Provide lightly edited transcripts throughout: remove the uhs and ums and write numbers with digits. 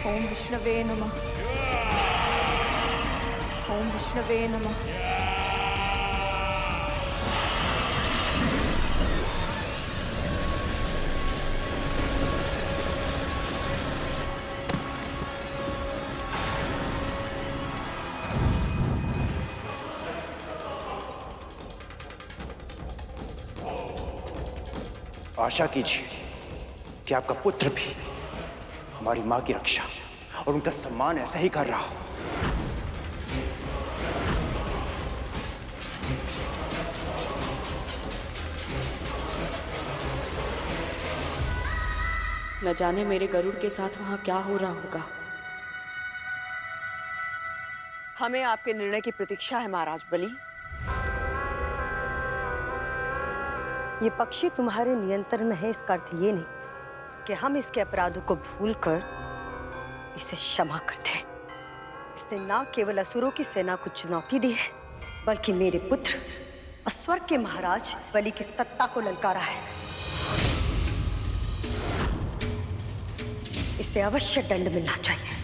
ओम विष्णवे नमः। ओम विष्णवे नमः। आशा कीजिए कि आपका पुत्र भी हमारी मां की रक्षा और उनका सम्मान ऐसा ही कर रहा हो। न जाने मेरे गरुड़ के साथ वहां क्या हो रहा होगा। हमें आपके निर्णय की प्रतीक्षा है महाराज बलि। ये पक्षी तुम्हारे नियंत्रण में है, इसका अर्थ ये नहीं कि हम इसके अपराधों को भूलकर इसे क्षमा करते हैं। इसने ना केवल असुरों की सेना को चुनौती दी है, बल्कि मेरे पुत्र और स्वर्ग के महाराज बलि की सत्ता को ललकारा है। इसे अवश्य दंड मिलना चाहिए।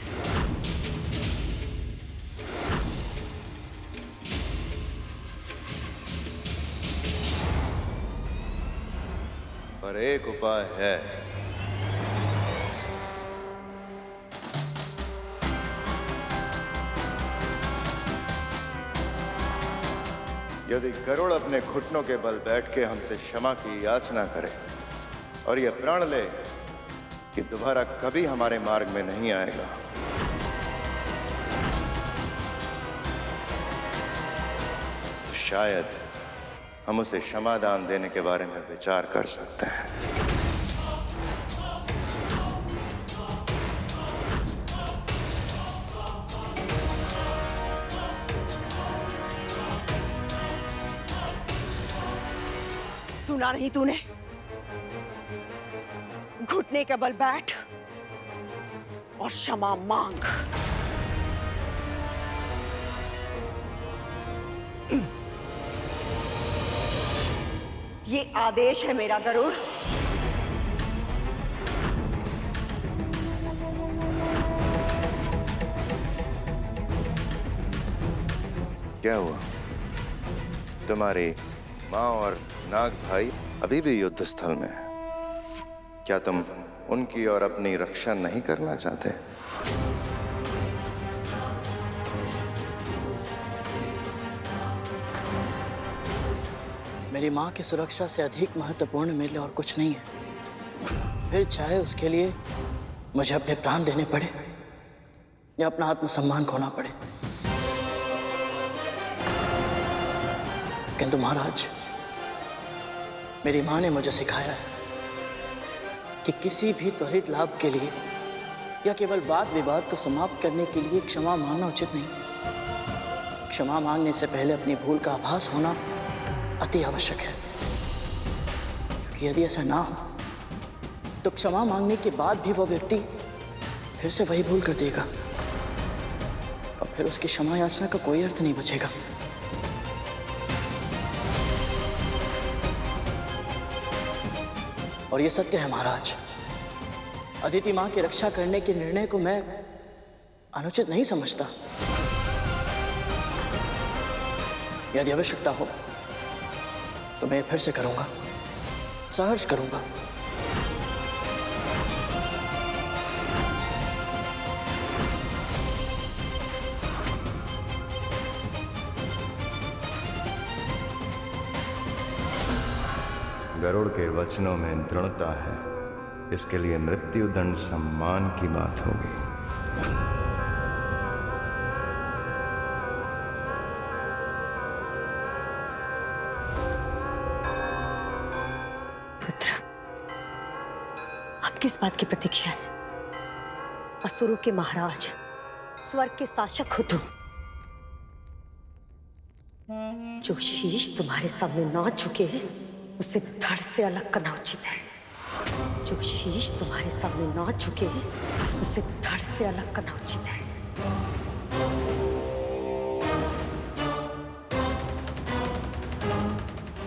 पर एक उपाय है। यदि गरुड़ अपने घुटनों के बल बैठ के हमसे क्षमा की याचना करे और यह प्रण ले कि दोबारा कभी हमारे मार्ग में नहीं आएगा, तो शायद हम उसे क्षमादान देने के बारे में विचार कर सकते हैं। सुना नहीं तूने? घुटने के बल बैठ और क्षमा मांग। ये आदेश है मेरा गरुड़। क्या हुआ? तुम्हारी माँ और नाग भाई अभी भी युद्ध स्थल में है। क्या तुम उनकी और अपनी रक्षा नहीं करना चाहते? मेरी माँ की सुरक्षा से अधिक महत्वपूर्ण मेरे लिए और कुछ नहीं है। फिर चाहे उसके लिए मुझे अपने प्राण देने पड़े या अपना आत्मसम्मान खोना पड़े। किंतु महाराज, मेरी माँ ने मुझे सिखाया है कि किसी भी त्वरित लाभ के लिए या केवल वाद विवाद को समाप्त करने के लिए क्षमा मांगना उचित नहीं। क्षमा मांगने से पहले अपनी भूल का आभास होना अति आवश्यक है, क्योंकि यदि ऐसा ना हो तो क्षमा मांगने के बाद भी वो व्यक्ति फिर से वही भूल कर देगा और फिर उसकी क्षमा याचना का कोई अर्थ नहीं बचेगा। और ये सत्य है महाराज, अदिति माँ की रक्षा करने के निर्णय को मैं अनुचित नहीं समझता। यदि आवश्यकता हो तो मैं फिर से करूंगा, सहर्ष करूंगा। गरुड़ के वचनों में दृढ़ता है, इसके लिए मृत्युदंड सम्मान की बात होगी। पुत्र, आप किस बात की प्रतीक्षा है? असुरों के महाराज, स्वर्ग के शासक हो तुम। जो शीश तुम्हारे सामने ना झुके उसे धड़ से अलग करना उचित है। जो शीश तुम्हारे सामने ना झुके उसे धड़ से अलग करना उचित है।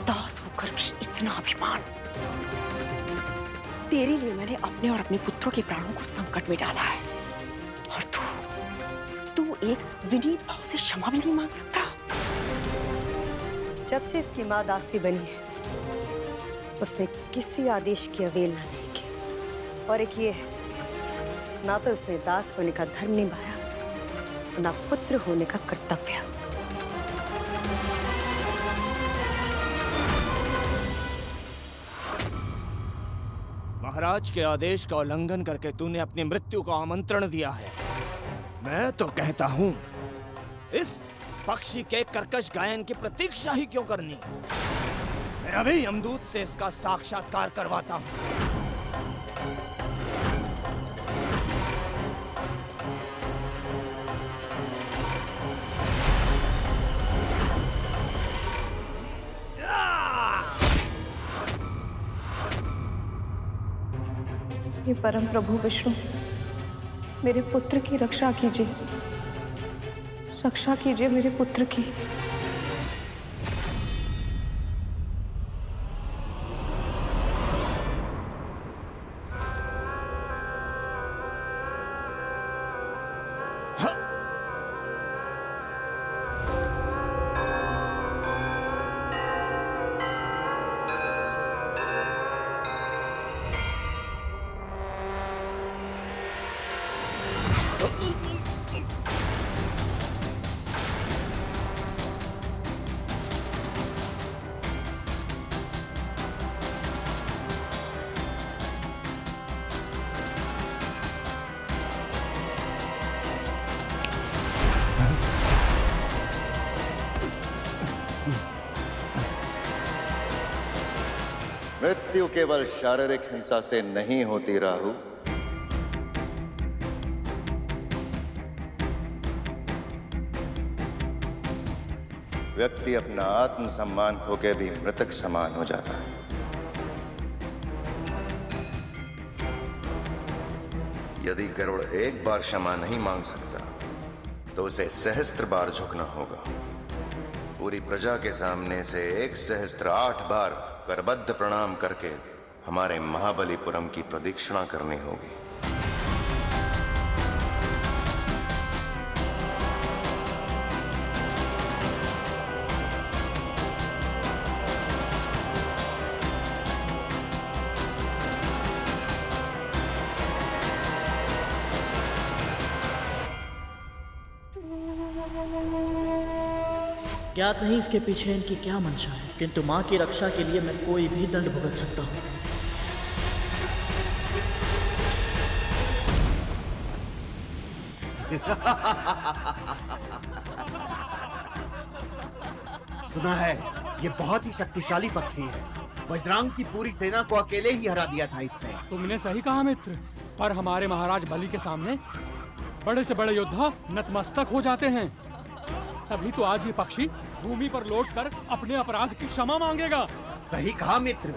दास होकर भी इतना अभिमान। तेरे लिए मैंने अपने और अपने पुत्रों के प्राणों को संकट में डाला है, एक विनीत भाव से क्षमा भी नहीं मांग सकता? जब से इसकी माँ दासी बनी है, उसने किसी आदेश की अवहेलना नहीं की। और एक ये है, ना तो उसने दास होने का धर्म निभाया, ना पुत्र होने का कर्तव्य। महाराज के आदेश का उल्लंघन करके तूने अपनी मृत्यु का आमंत्रण दिया है। मैं तो कहता हूं, इस पक्षी के कर्कश गायन की प्रतीक्षा ही क्यों करनी। मैं अभी यमदूत से इसका साक्षात्कार करवाता हूं। हे परम प्रभु विष्णु, मेरे पुत्र की रक्षा कीजिए, रक्षा कीजिए मेरे पुत्र की। मृत्यु केवल शारीरिक हिंसा से नहीं होती राहु। व्यक्ति अपना आत्मसम्मान खो के भी मृतक समान हो जाता है। यदि गरुड़ एक बार क्षमा नहीं मांग सकता, तो उसे सहस्त्र बार झुकना होगा। पूरी प्रजा के सामने से 1,008 बार करबद्ध प्रणाम करके हमारे महाबलीपुरम की प्रदक्षिणा करनी होगी। ज्ञात नहीं इसके पीछे इनकी क्या मंशा है, किंतु माँ की रक्षा के लिए मैं कोई भी दंड भुगत सकता हूँ। सुना है ये बहुत ही शक्तिशाली पक्षी है। वज्रांग की पूरी सेना को अकेले ही हरा दिया था इसने। तुमने सही कहा मित्र, पर हमारे महाराज बलि के सामने बड़े से बड़े योद्धा नतमस्तक हो जाते हैं। तभी तो आज ये पक्षी भूमि पर लौटकर अपने अपराध की क्षमा मांगेगा। सही कहा मित्र।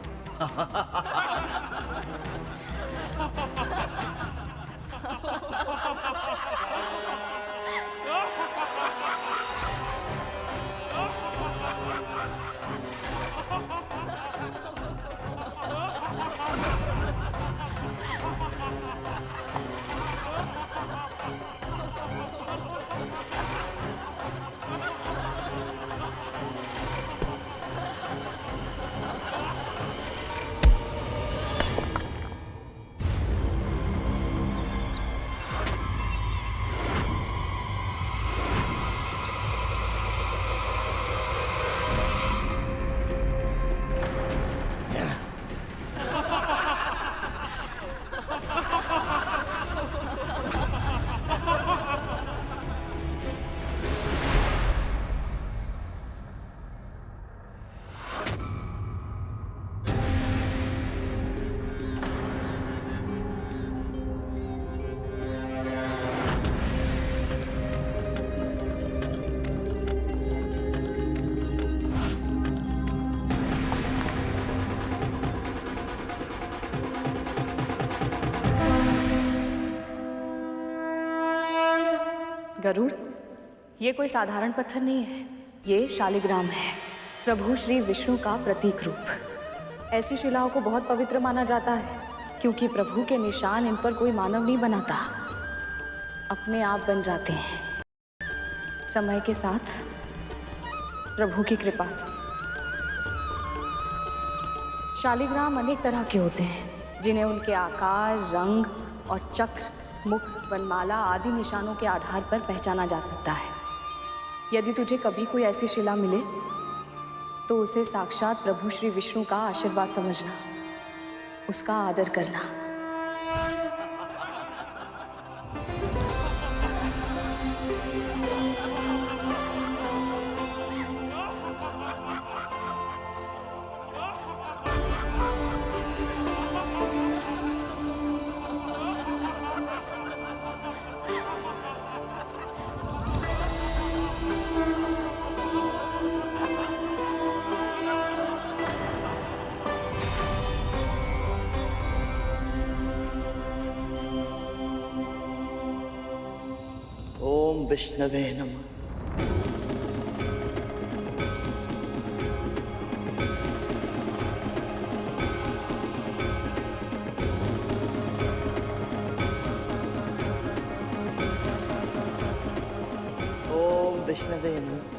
गरुड़, ये कोई साधारण पत्थर नहीं है, ये शालिग्राम है, प्रभु श्री विष्णु का प्रतीक रूप। ऐसी शिलाओं को बहुत पवित्र माना जाता है, क्योंकि प्रभु के निशान इन पर कोई मानव नहीं बनाता, अपने आप बन जाते हैं। समय के साथ प्रभु की कृपा से। शालिग्राम अनेक तरह के होते हैं जिन्हें उनके आकार, रंग और चक्र, मुख, वनमाला आदि निशानों के आधार पर पहचाना जा सकता है। यदि तुझे कभी कोई ऐसी शिला मिले तो उसे साक्षात प्रभु श्री विष्णु का आशीर्वाद समझना, उसका आदर करना। ओम विष्णवे नमः। ओम विष्णवे नमः।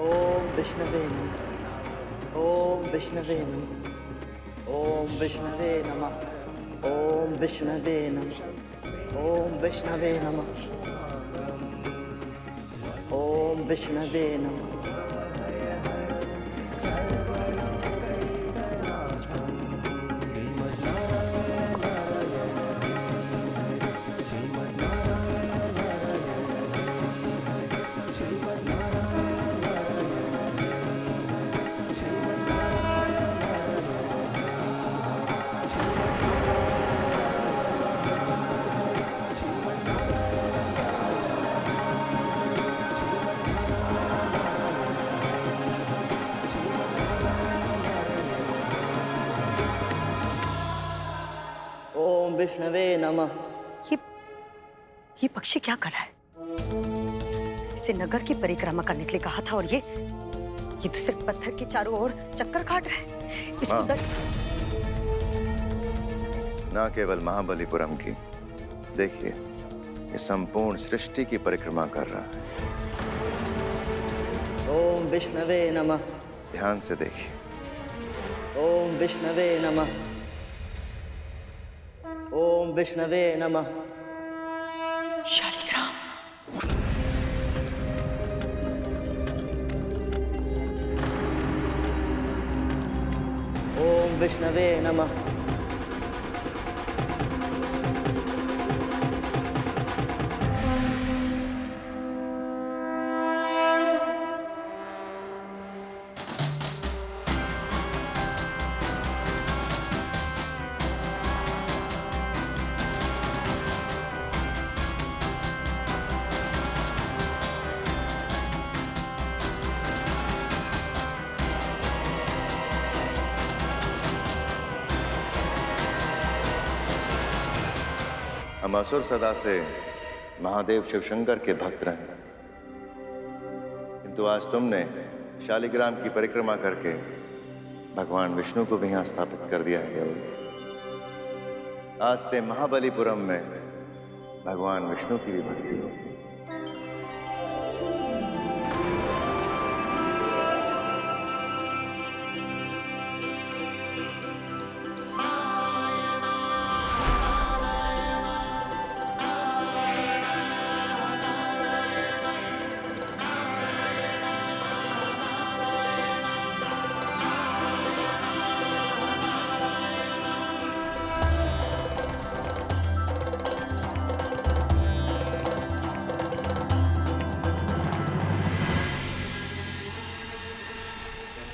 ओम विष्णवे नमः। ओम विष्णवे नमः। ओम विष्णवे नमः। ओम विष्णवे नमः। ओम विष्णवे नमः। ओम विष्णवे नमः। ओम विष्णवे नमः। ओम विष्णवे नमः। ये पक्षी क्या कर रहा है? इसे नगर की परिक्रमा करने के लिए कहा था और ये तो सिर्फ पत्थर के चारों ओर चक्कर काट रहा है। इसको ना केवल महाबलीपुरम की, देखिए ये संपूर्ण सृष्टि की परिक्रमा कर रहा है। ओम विष्णवे नमः। ध्यान से देखिए। ओम विष्णवे नमः। ओम विष्णवे नमः। शालिग्राम। ओम विष्णवे नमः। हम असुर सदा से महादेव शिवशंकर के भक्त रहे, किंतु आज तुमने शालिग्राम की परिक्रमा करके भगवान विष्णु को भी यहाँ स्थापित कर दिया है। आज से महाबलीपुरम में भगवान विष्णु की भी भक्ति हो।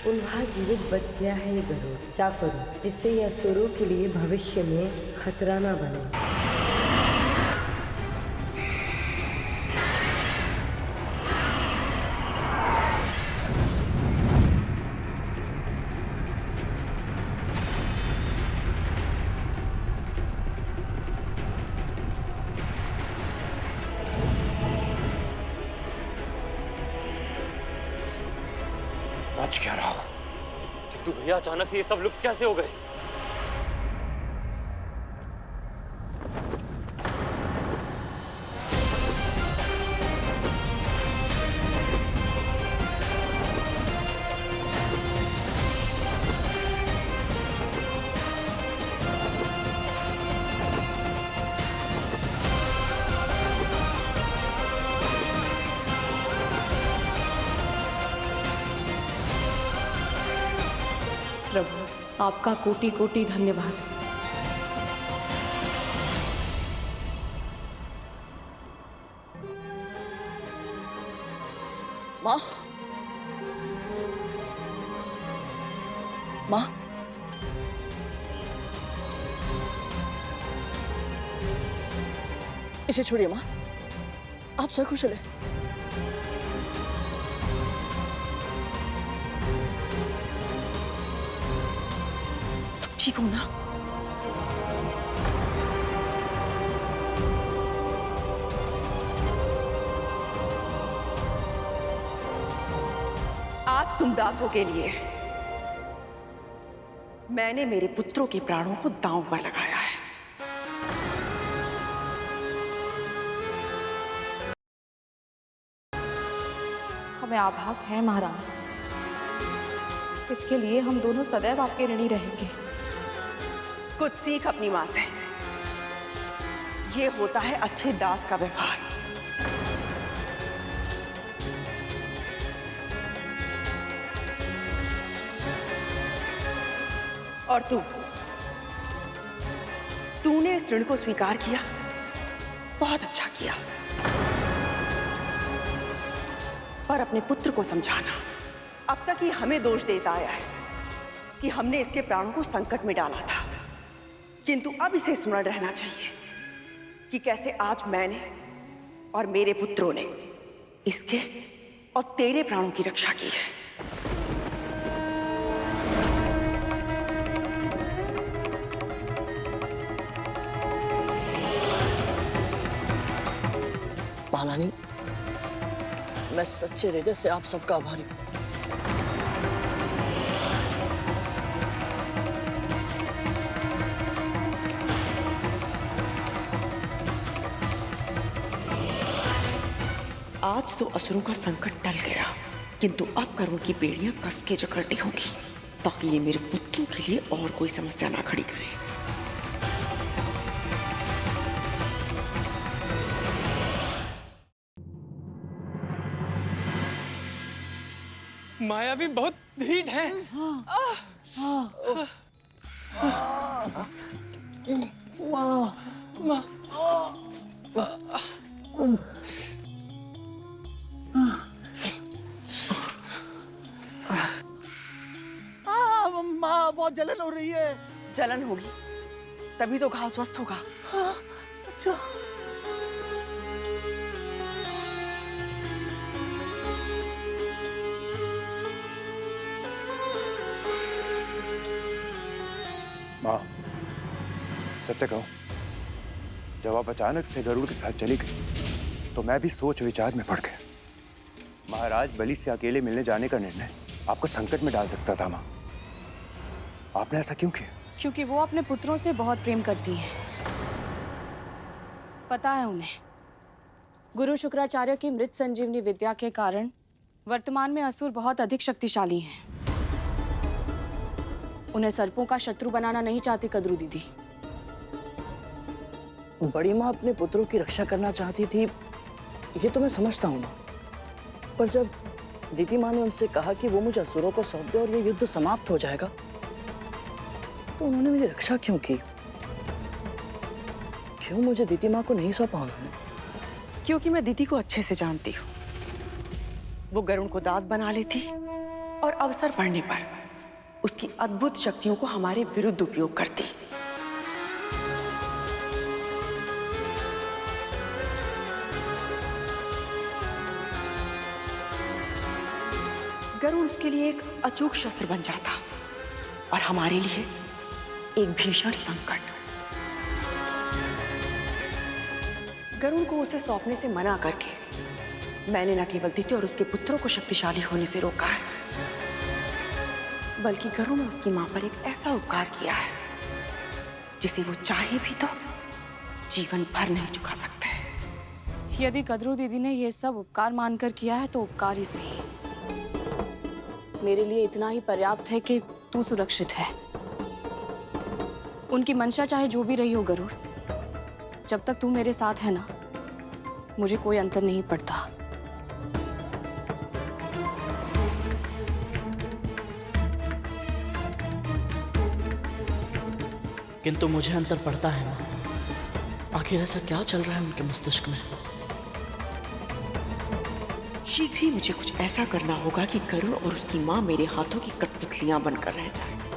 उल्हा जीवित बच गया है ये गरुड़, क्या करूं जिससे ये असुरों के लिए भविष्य में खतरा ना बने। बच क्या रहा हो? किंतु भैया अचानक से ये सब लुप्त कैसे हो गए? प्रभु, आपका कोटि कोटि धन्यवाद। माँ, माँ, इसे छोड़िए माँ, आप सकुशल है? तुम ठीक हो ना? आज तुम दासों के लिए मैंने मेरे पुत्रों के प्राणों को दांव पर लगाया है। हमें आभास है महारानी, इसके लिए हम दोनों सदैव आपके ऋणी रहेंगे। कुछ सीख अपनी मां से। ये होता है अच्छे दास का व्यवहार। और तूने इस ऋण को स्वीकार किया, बहुत अच्छा किया। पर अपने पुत्र को समझाना। अब तक ये हमें दोष देता आया है कि हमने इसके प्राणों को संकट में डाला था, किंतु अब इसे स्मरण रहना चाहिए कि कैसे आज मैंने और मेरे पुत्रों ने इसके और तेरे प्राणों की रक्षा की है। महारानी, मैं सच्चे हृदय से आप सबका आभारी हूं। आज तो असुरों का संकट टल गया, किंतु अब करुण की बेड़ियां कस के जकड़नी होगी ताकि ये मेरे पुत्रों के लिए और कोई समस्या ना खड़ी करे। माया भी बहुत ढीठ है। माँ, बहुत जलन हो रही है। जलन होगी तभी तो घाव स्वस्थ होगा। अच्छा। माँ, सत्य कहूं, जब आप अचानक से गरुड़ के साथ चली गई तो मैं भी सोच विचार में पड़ गया। महाराज बलि से अकेले मिलने जाने का निर्णय आपको संकट में डाल सकता था माँ। आपने ऐसा क्यों किया? क्योंकि वो अपने पुत्रों से बहुत प्रेम करती हैं। पता है उन्हें, गुरु शुक्राचार्य की मृत संजीवनी विद्या के कारण वर्तमान में असुर बहुत अधिक शक्तिशाली हैं। उन्हें सर्पों का शत्रु बनाना नहीं चाहती कद्रू दीदी। बड़ी माँ अपने पुत्रों की रक्षा करना चाहती थी, ये तो मैं समझता हूँ माँ। पर जब दीदी माँ ने उनसे कहा कि वो मुझे असुरों को सौंप दे और ये युद्ध समाप्त हो जाएगा, तो उन्होंने मेरी रक्षा क्यों की? क्यों मुझे दीदी माँ को नहीं सौंपा उन्होंने? क्योंकि मैं दीदी को अच्छे से जानती हूँ। वो गरुड़ को दास बना लेती और अवसर पड़ने पर उसकी अद्भुत शक्तियों को हमारे विरुद्ध उपयोग करती। गरुड़ उसके लिए एक अचूक शस्त्र बन जाता और हमारे लिए एक भीषण संकट। गरुड़ को उसे सौंपने से मना करके मैंने न केवल दीदी और उसके पुत्रों को शक्तिशाली होने से रोका है, बल्कि गरुड़ ने उसकी मां पर एक ऐसा उपकार किया है जिसे वो चाहे भी तो जीवन भर नहीं चुका सकते। यदि कद्रू दीदी ने ये सब उपकार मानकर किया है तो उपकार ही सही। मेरे लिए इतना ही पर्याप्त है कि तू सुरक्षित है। उनकी मंशा चाहे जो भी रही हो गरुड़, जब तक तू मेरे साथ है ना, मुझे कोई अंतर नहीं पड़ता। किंतु मुझे अंतर पड़ता है माँ। आखिर ऐसा क्या चल रहा है उनके मस्तिष्क में? शीघ्र ही मुझे कुछ ऐसा करना होगा कि गरुड़ और उसकी माँ मेरे हाथों की कठपुतलियां बनकर रह जाए।